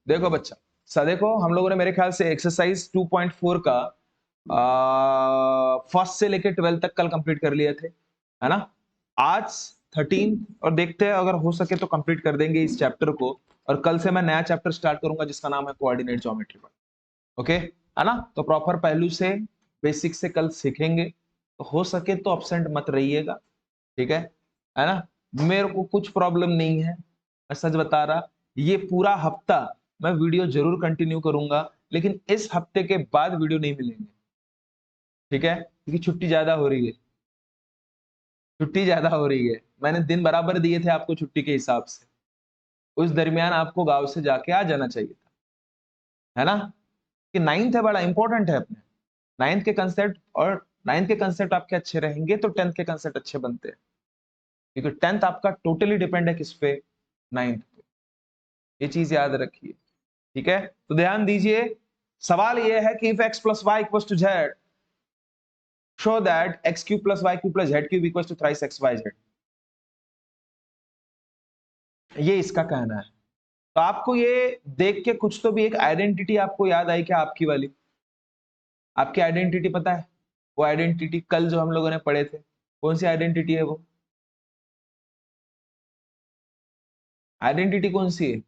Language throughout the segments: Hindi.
देखो बच्चा, देखो हम लोगों ने मेरे ख्याल से एक्सरसाइज 2.4 का फर्स्ट से लेकर 12 तक कल कंप्लीट कर लिए थे, है ना। आज 13 और देखते हैं अगर हो सके तो कंप्लीट कर देंगे इस चैप्टर को, और कल से मैं नया चैप्टर स्टार्ट करूंगा जिसका नाम है कोऑर्डिनेट ज्योमेट्री। ओके, है ना। तो प्रॉपर पहलू से, बेसिक से कल सीखेंगे, तो हो सके तो अब्सेंट मत रहिएगा, ठीक है ना। मेरे को कुछ प्रॉब्लम नहीं है, मैं सच बता रहा। ये पूरा हफ्ता मैं वीडियो जरूर कंटिन्यू करूंगा, लेकिन इस हफ्ते के बाद वीडियो नहीं मिलेंगे, ठीक है, क्योंकि छुट्टी ज्यादा हो रही है, छुट्टी ज्यादा हो रही है। मैंने दिन बराबर दिए थे आपको छुट्टी के हिसाब से, उस दरमियान आपको गांव से जाके आ जाना चाहिए था, है ना। कि नाइन्थ है, बड़ा इंपॉर्टेंट है अपने नाइन्थ के कंसेप्ट, और नाइन्थ के कंसेप्ट आपके अच्छे रहेंगे तो टेंथ के कंसेप्ट अच्छे बनते हैं, क्योंकि टेंथ आपका टोटली डिपेंड है किस पे, नाइन्थ पे। ये चीज याद रखिए, ठीक है। तो ध्यान दीजिए, सवाल ये है कि if x plus y equal to z, show that x cube plus y cube plus z cube equal to thrice x y z. ये इसका कहना है। तो आपको ये देख के कुछ तो भी एक आइडेंटिटी आपको याद आई क्या, आपकी वाली, आपकी आइडेंटिटी पता है? वो आइडेंटिटी कल जो हम लोगों ने पढ़े थे, कौन सी आइडेंटिटी है वो? आइडेंटिटी कौन सी है?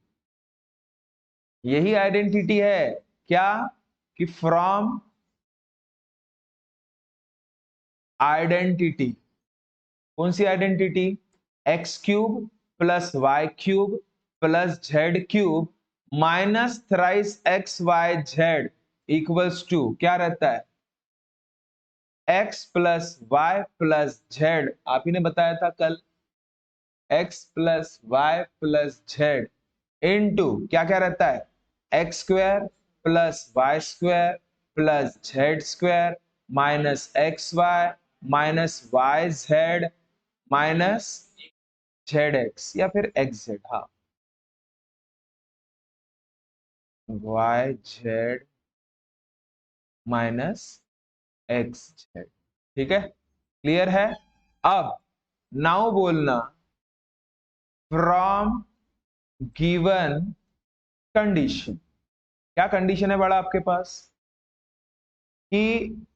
यही आइडेंटिटी है क्या, कि फ्रॉम आइडेंटिटी, कौन सी identity? X cube plus y cube plus z cube minus thrice x y z equals to क्या रहता है? X plus y plus z, आप ही ने बताया था कल, x plus y plus z into क्या क्या रहता है? X square plus y square plus z square minus x y minus y z minus z x, या फिर एक्स जेड, हाँ, y z minus x z, ठीक है, क्लियर है। अब नाउ बोलना फ्रॉम गिवन कंडीशन, क्या कंडीशन है बड़ा आपके पास, कि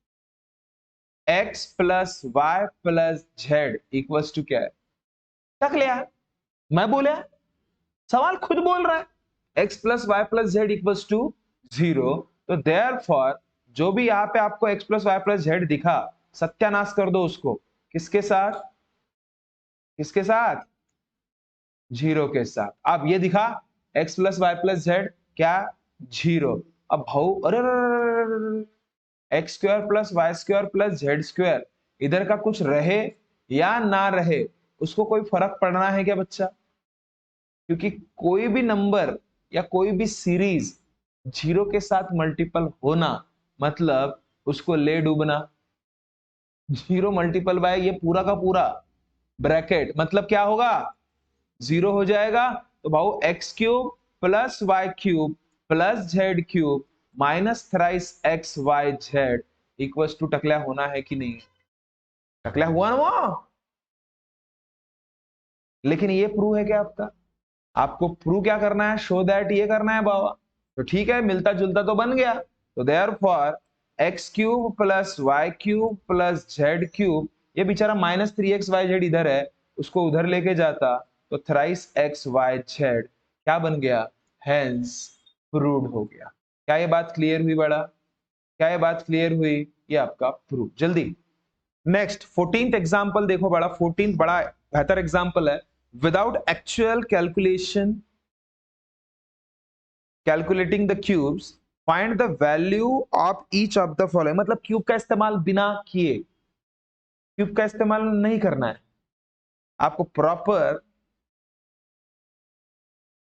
x plus y plus z equals to क्या है? तक लिया, मैं बोला, सवाल खुद बोल रहा है x plus y plus z equals to 0। तो देयरफॉर जो भी यहां पे आपको x plus y plus z दिखा, सत्यानाश कर दो उसको, किसके साथ? किसके साथ? 0 के साथ। अब ये दिखा x plus y plus z क्या? 0। अब भाऊ, अरे x square plus y square plus z square, इधर का कुछ रहे या ना रहे, उसको कोई फर्क पड़ना है क्या बच्चा? क्योंकि कोई भी नंबर या कोई भी सीरीज 0 के साथ मल्टीपल होना मतलब उसको ले डूबना। 0 मल्टीपल बाय ये पूरा का पूरा ब्रैकेट मतलब क्या होगा? 0 हो जाएगा। तो भाऊ x cube plus y cube plus z cube minus thrice x y z equals to टकला होना है कि नहीं? टकला हुआ ना वो। लेकिन ये प्रूव है क्या आपका? आपको प्रूव क्या करना है? शो दैट ये करना है बाबा। तो ठीक है, मिलता जुलता तो बन गया। तो therefore x cube plus y cube plus z cube, ये बेचारा माइनस 3x वाई जेड इधर है, उसको उधर लेके जाता तो थ्राइस एक्स वाई जेड क्या बन गया? हेंस प्रूव्ड हो गया। क्या ये बात क्लियर हुई बड़ा? क्या ये बात क्लियर हुई? ये आपका प्रूव। जल्दी नेक्स्ट 14th एग्जांपल देखो बड़ा, 14th बड़ा बेहतर एग्जांपल है। Without actual calculating the cubes, find the value of each of the following. मतलब क्यूब का इस्तेमाल बिना किए, क्यूब का इस्तेमाल नहीं करना है आपको, प्रॉपर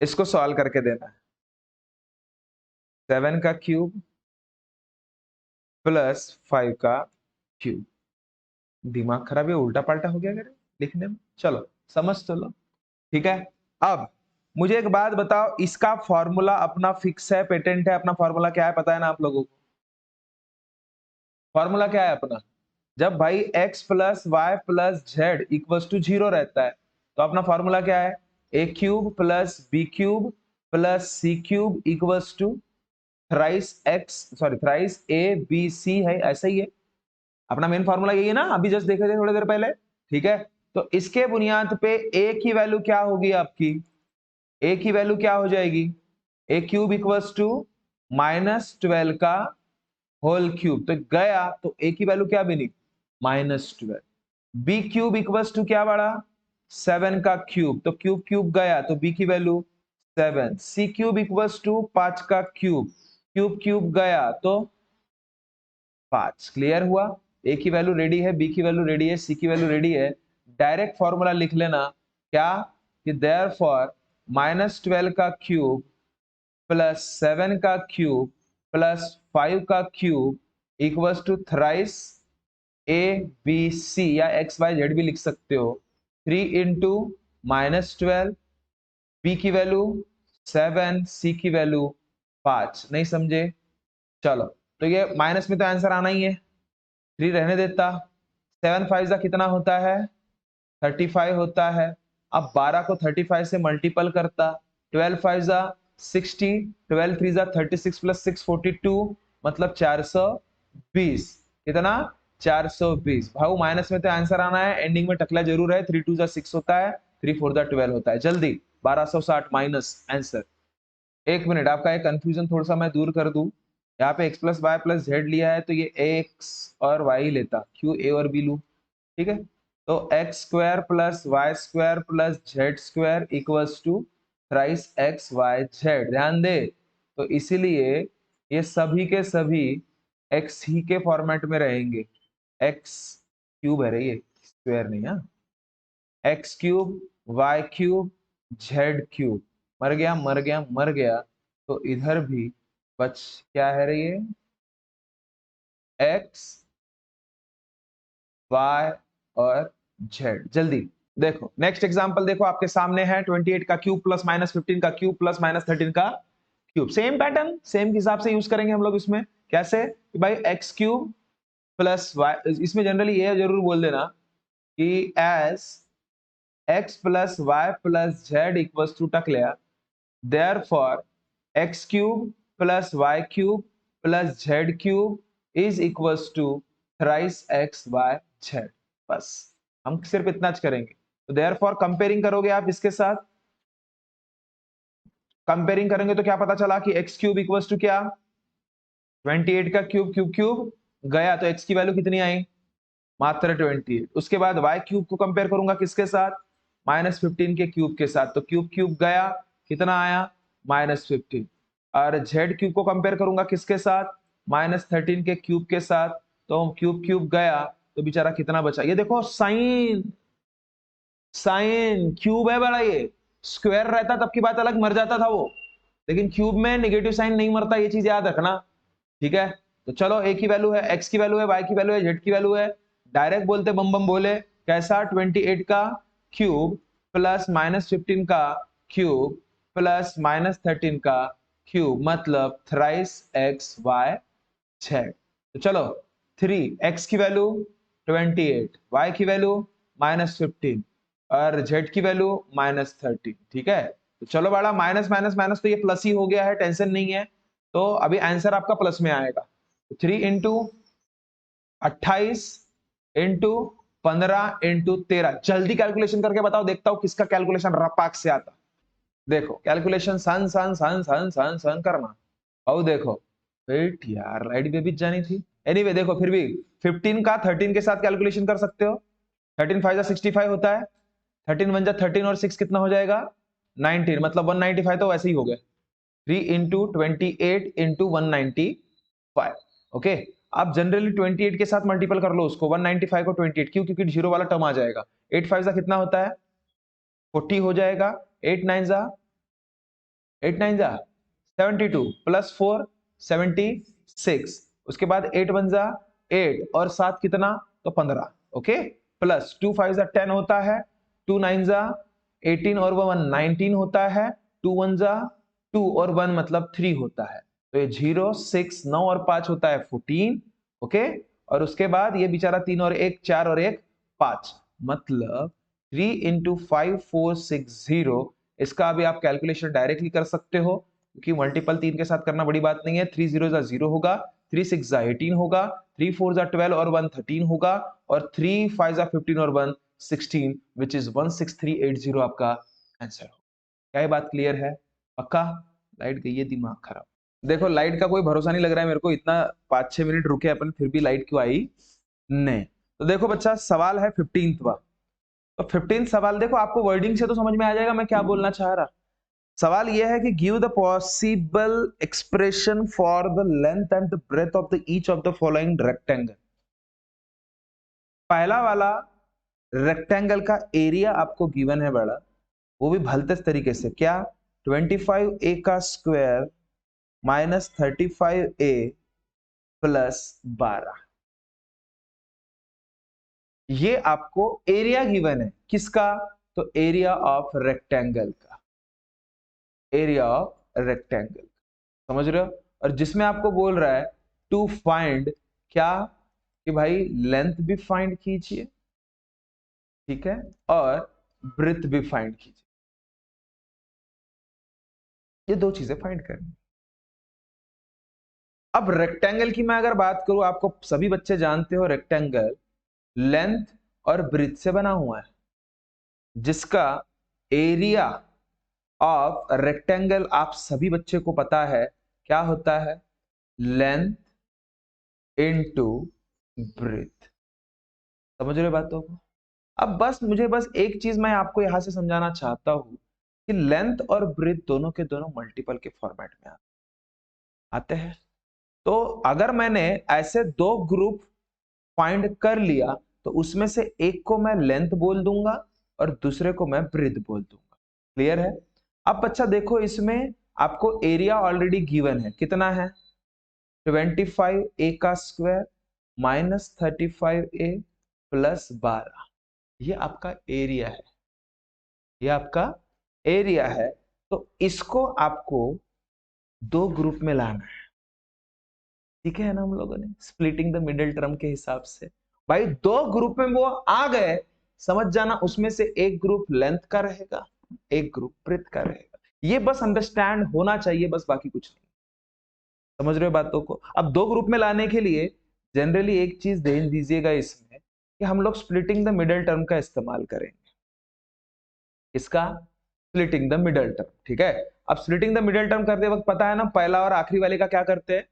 इसको सॉल्व करके देना है। 7 का क्यूब प्लस 5 का क्यूब, दिमाग खराब है, उल्टा पल्टा हो गया क्या लिखने में? चलो समझ तो लो, ठीक है। अब मुझे एक बात बताओ, इसका फॉर्मूला अपना फिक्स है, पेटेंट है, अपना फॉर्मूला क्या है पता है ना आप लोगों को? फॉर्मूला क्या है अपना? जब भाई x plus y plus z equal to 0 रहता है, तो अपना फॉर्मूला क्या है? A cube plus b cube plus c cube equals to thrice x, sorry thrice a b c है, ऐसा ही है अपना मेन फॉर्मूला, यही है ना, अभी जस्ट देखे थे थोड़ी देर पहले। ठीक है, तो इसके बुनियाद पे ए की वैल्यू क्या होगी आपकी, ए की वैल्यू क्या हो जाएगी, ए क्यूब इक्वल्स टू -12 का होल क्यूब, तो गया तो ए की वैल्यू क्या बनी, -12। बी क्यूब इक्वल्स टू क्या बढ़ा, 7 का क्यूब, तो क्यूब क्यूब गया तो बी की value 7। C cube equals to 5 का क्यूब, क्यूब क्यूब गया तो 5। क्लियर हुआ, ए की वैल्यू रेडी है, बी की वैल्यू रेडी है, सी की वैल्यू रेडी है। डायरेक्ट फॉर्मूला लिख लेना क्या, कि देयरफॉर -12 का क्यूब प्लस 7 का क्यूब प्लस 5 का cube equals to thrice a b सी, या एक्स वाई जेड भी लिख सकते हो, 3 इंटू -12, बी की वैल्यू 7, सी की वैल्यू 5। नहीं समझे, चलो तो ये माइनस में तो आंसर आना ही है, 3 रहने देता, 7 5 जा कितना होता है, 35 होता है। अब 12 को 35 से मल्टीपल करता, 12 5 जा 60, 12 3 जा 36 प्लस 6 42, मतलब 420। कितना, 420। भाऊ माइनस में तो आंसर आना है, एंडिंग में टकला जरूर है, 3 2 जा 6 होता है, 3 4 जा 12 होता है। जल्दी 1260 माइनस आंसर। एक मिनट, आपका एक कंफ्यूजन थोड़ा सा मैं दूर कर दूं, यहाँ पे x plus y plus z लिया है तो ये x और y लेता, क्यों a और b लू, ठीक है। तो x square plus y square plus z square equals to thrice x y z, ध्यान दे। तो इसीलिए ये सभी के सभी एक्स ही के फॉर्मेट में रहेंगे, एक्स क्यूब है रही है, स्क्वायर नहीं, हाँ, x cube y cube z cube, मर गया मर गया मर गया, तो इधर भी बच क्या है रही है, एक्स वाई और जेड। जल्दी देखो नेक्स्ट एग्जांपल, देखो आपके सामने है 28 का क्यूब प्लस -15 का क्यूब प्लस -13 का क्यूब। सेम पैटर्न सेम हिसाब से यूज करेंगे हम लोग इसमें, कैसे कि भाई एक्स क्यूब प्लस वाई, इसमें जनरली ये जरूर बोल देना कि as x plus y plus z equals to टक लिया, therefore x cube plus y cube plus z cube is equals to thrice x y z. बस हम सिर्फ इतना करेंगे। तो देयरफॉर कंपेयरिंग करोगे आप इसके साथ, कंपेयरिंग करेंगे तो क्या पता चला कि एक्स क्यूब इक्वल्स टू क्या, 28 का क्यूब क्यूब क्यूब गया तो एक्स की वैल्यू कितनी आई, मात्र 28। उसके बाद वाई क्यूब को कंपेयर करूंगा किसके साथ, -15 के क्यूब के साथ, तो क्यूब क्यूब गया कितना आया, -15। और जेड क्यूब को कंपेयर करूंगा किसके साथ, -13 के क्यूब के साथ, तो क्यूब क्यूब गया तो बेचारा कितना बचा, ये देखो साइन, साइन क्यूब है बड़ा, ये स्क्वायर रहता तब की बात अलग, मर जाता था वो, लेकिन क्यूब में नेगेटिव साइन नहीं मरता, ये चीज याद रखना, ठीक है। तो चलो ए की वैल्यू है, एक्स की वैल्यू है, वाई की वैल्यू है, जेड की वैल्यू है, डायरेक्ट बोलते बम बम बोले, कैसा, 28 का क्यूब प्लस -15 का क्यूब प्लस -13 का क्यूब, मतलब थ्राइस एक्स वाई जेड। तो चलो 3 एक्स की वैल्यू 28, वाई की वैल्यू -15 और जेड की वैल्यू -13, ठीक है। तो चलो बड़ा माइनस माइनस माइनस तो ये प्लस ही हो गया है, टेंशन नहीं है, तो अभी आंसर आपका प्लस में आएगा। 3 इंटू 28 इंटू 15 इंटू 13, जल्दी कैलकुलेशन करके बताओ, देखता हूं किसका कैलकुलेशन रपाक से आता। देखो कैलकुलेशन सन सन सन सन सन सन करना, और देखो वेट यार, लाइट भी जानी थी। एनीवे देखो फिर भी 15 का 13 के साथ कैलकुलेशन कर सकते हो, 13 5 जा 65 होता है, 13 1 जा 13 और 6 कितना हो जाएगा, 19, मतलब 195 तो वैसे ही हो गया, 3 इंटू 28 इंटू 195। ओके, आप जनरली 28 के साथ मल्टीपल कर लो उसको, 195 को 28, क्यों, क्योंकि जीरो वाला टर्म आ जाएगा। 8 5 जा कितना होता है, 40 हो जाएगा, 8 9 जा 72 प्लस 4 76, उसके बाद 8 1 जा 8 और 7 कितना, तो 15, ओके, प्लस 2 5 जा 10 होता है, 2 9 जा 18 और 1 19 होता है, 2 1 जा 2 और 1 मतलब 3 होता है, तो ये 0 6 9 और 5 होता है 14, ओके। और उसके बाद ये बेचारा 3 और 1 4 और 1 5, मतलब 3 इंटू 5 4 6 0 इसका भी आप कैलकुलेशन डायरेक्टली कर सकते हो, क्योंकि मल्टीपल 3 के साथ करना बड़ी बात नहीं है। 3 0 0 होगा, 3 6 18 होगा, 3 4 12 और 1 13 होगा, और 3 5 15 और 1 16, विच इज 16380 आपका आंसर हो। क्या ये बात क्लियर है? पक्का? लाइट गई है, दिमाग खराब। देखो लाइट का कोई भरोसा नहीं लग रहा है मेरे को, इतना 5-6 मिनट रुके अपन फिर भी लाइट क्यों आई नहीं। तो देखो बच्चा, सवाल है 15वां। तो 15 सवाल देखो, आपको वर्डिंग से तो समझ में आ जाएगा मैं क्या बोलना चाह रहा। सवाल यह है कि give the possible expression for the length and the breadth of the each of the following rectangle. पहला वाला रेक्टेंगल का एरिया आपको गिवन है बड़ा, वो भी भलते तरीके से। क्या? 25a का स्क्वायर माइनस 35a प्लस 12। ये आपको एरिया गिवन है, किसका? तो एरिया ऑफ रेक्टेंगल का, एरिया ऑफ रेक्टेंगल, समझ रहे हो? और जिसमें आपको बोल रहा है टू फाइंड क्या, कि भाई लेंथ भी फाइंड कीजिए, ठीक है, और ब्रेथ भी फाइंड कीजिए। ये दो चीजें फाइंड करनी। अब रेक्टेंगल की मैं अगर बात करूं, आपको सभी बच्चे जानते हो रेक्टेंगल लेंथ और ब्रेथ से बना हुआ है, जिसका एरिया ऑफ रेक्टेंगल आप सभी बच्चे को पता है क्या होता है, लेंथ इनटू ब्रेथ। समझ रहे बातों को? अब बस मुझे बस एक चीज मैं आपको यहां से समझाना चाहता हूं कि लेंथ और ब्रेथ दोनों के दोनों मल्टीपल के फॉर्मेट में आते हैं। तो अगर मैंने ऐसे दो ग्रुप फाइंड कर लिया, तो उसमें से एक को मैं लेंथ बोल दूंगा और दूसरे को मैं ब्रेथ बोल दूंगा। क्लियर है? अब अच्छा देखो, इसमें आपको एरिया ऑलरेडी गिवन है, कितना है? 25a का स्क्वायर माइनस 35a प्लस 12। ये आपका एरिया है, ये आपका एरिया है। तो इसको आपको दो ग्रुप में लाना है, ठीक है ना? हम लोगों ने स्प्लिटिंग द मिडिल टर्म के हिसाब से भाई दो ग्रुप में वो आ गए, समझ जाना उसमें से एक ग्रुप लेंथ का रहेगा, एक ग्रुप ब्रेथ का रहेगा। ये बस अंडरस्टैंड होना चाहिए, बस बाकी कुछ नहीं। समझ रहे हो बातों को? अब दो ग्रुप में लाने के लिए जनरली एक चीज ध्यान दीजिएगा इसमें, कि हम लोग स्प्लिटिंग द मिडिल टर्म का इस्तेमाल करेंगे। इसका स्प्लिटिंग द मिडिल टर्म, ठीक है? अब स्प्लिटिंग द मिडिल टर्म करते वक्त पता है ना, पहला और आखिरी वाले का क्या करते हैं,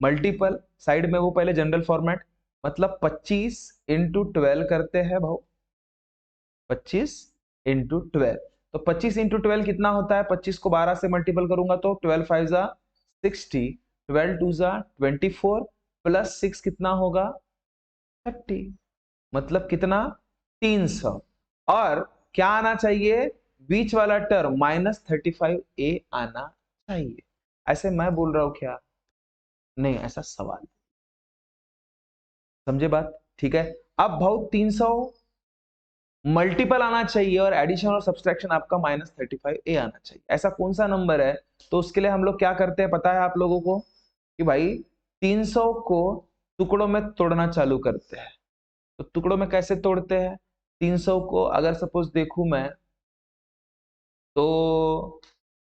मल्टीपल साइड में वो पहले जनरल फॉर्मेट, मतलब 25 इंटू 12 करते हैं भाव, 25 इंटू 12। तो 25 इंटू 12 कितना होता है? 25 को 12 से मल्टीपल करूंगा तो 12 5 जा 60, 12 2 जा 24 प्लस 6 कितना होगा? 30। मतलब कितना? 300। और क्या आना चाहिए? बीच वाला टर्म माइनस 35a आना चाहिए। ऐसे मैं बोल रहा हूं क्या? नहीं, ऐसा सवाल। समझे बात? ठीक है। अब भाव 300 मल्टीपल आना चाहिए और एडिशन और सब्सट्रैक्शन आपका माइनस 35a आना चाहिए। ऐसा कौन सा नंबर है? तो उसके लिए हम लोग क्या करते हैं पता है आप लोगों को, कि भाई 300 को टुकड़ों में तोड़ना चालू करते हैं। तो टुकड़ों में कैसे तोड़ते हैं? 300 को अगर सपोज देखूं मैं, तो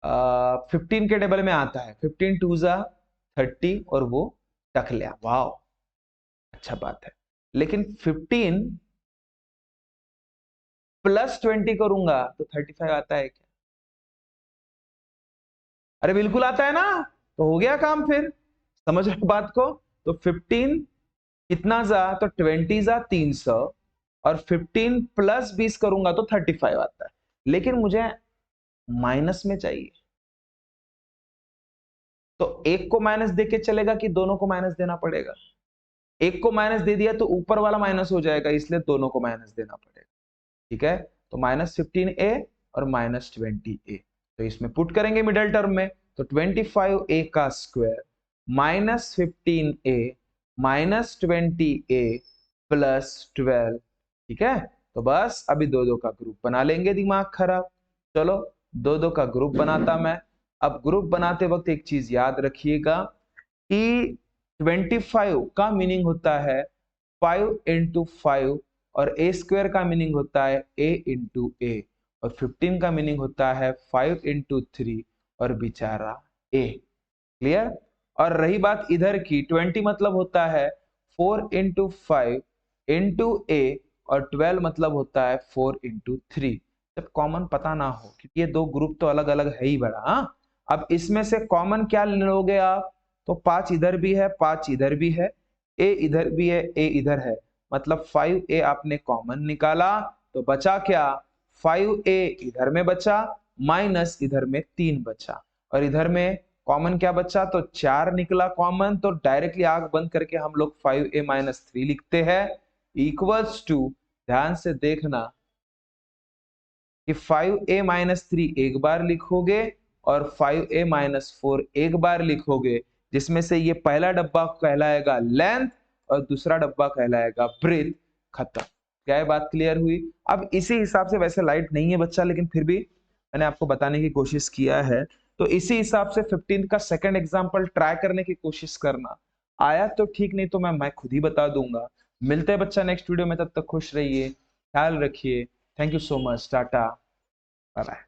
15 के टेबल में आता है, 15 2 जा 30 और वो रख लिया। वाह, अच्छा बात है। लेकिन 15 प्लस 20 करूंगा तो 35 आता है क्या? अरे बिल्कुल आता है ना। तो हो गया काम फिर। समझ रहे बात को? तो 15 कितना जा, तो 20 जा 300, और 15 प्लस 20 करूंगा तो 35 आता है। लेकिन मुझे माइनस में चाहिए, तो एक को माइनस देके चलेगा कि दोनों को माइनस देना पड़ेगा? एक को माइनस दे दिया तो ऊपर वाला माइनस हो जाएगा, इसलिए दोनों को माइनस देना पड़ेगा। ठीक है? तो माइनस 15a और माइनस 20a, तो इसमें पुट करेंगे मिडिल टर्म में, तो 25a का square minus 15a minus 20a plus 12। ठीक है? तो बस अभी दो दो का ग्रुप बना लेंगे, दिमाग खराब। चलो दो दो का ग्रुप बनाता मैं। अब ग्रुप बनाते वक्त एक चीज याद रखिएगा कि 25 का मीनिंग होता है 5 इंटू 5, और ए स्क्वायर का मीनिंग होता है a इंटू ए। और 15 का मीनिंग होता है 5 इंटू 3 और बेचारा ए। क्लियर। और रही बात इधर की, 20 मतलब होता है 4 इंटू 5 इंटू ए, और 12 मतलब होता है 4 इंटू 3। जब कॉमन पता ना हो, क्योंकि ये दो ग्रुप तो अलग अलग है ही बड़ा। हाँ, अब इसमें से कॉमन क्या लोगे आप, तो 5 इधर भी है 5 इधर भी है, ए इधर भी है ए इधर है, मतलब 5a आपने कॉमन निकाला तो बचा क्या, 5a इधर में बचा माइनस इधर में 3 बचा, और इधर में कॉमन क्या बचा, तो 4 निकला कॉमन, तो डायरेक्टली आंख बंद करके हम लोग 5a माइनस 3 लिखते हैं इक्वल्स टू, ध्यान से देखना कि 5a माइनस 3 एक बार लिखोगे और 5a माइनस 4 एक बार लिखोगे, जिसमें से ये पहला डब्बा कहलाएगा लेंथ और दूसरा डब्बा कहलाएगा ब्रेथ। खत्म। क्या ये बात क्लियर हुई। अब इसी हिसाब से, वैसे लाइट नहीं है बच्चा, लेकिन फिर भी मैंने आपको बताने की कोशिश किया है, तो इसी हिसाब से 15 का सेकंड एग्जांपल ट्राई करने की कोशिश करना। आया तो ठीक, नहीं तो मैं खुद ही बता दूंगा। मिलते हैं बच्चा नेक्स्ट वीडियो में, तब तक खुश रहिए, ख्याल रखिए। Thank you so much, tata, bye bye.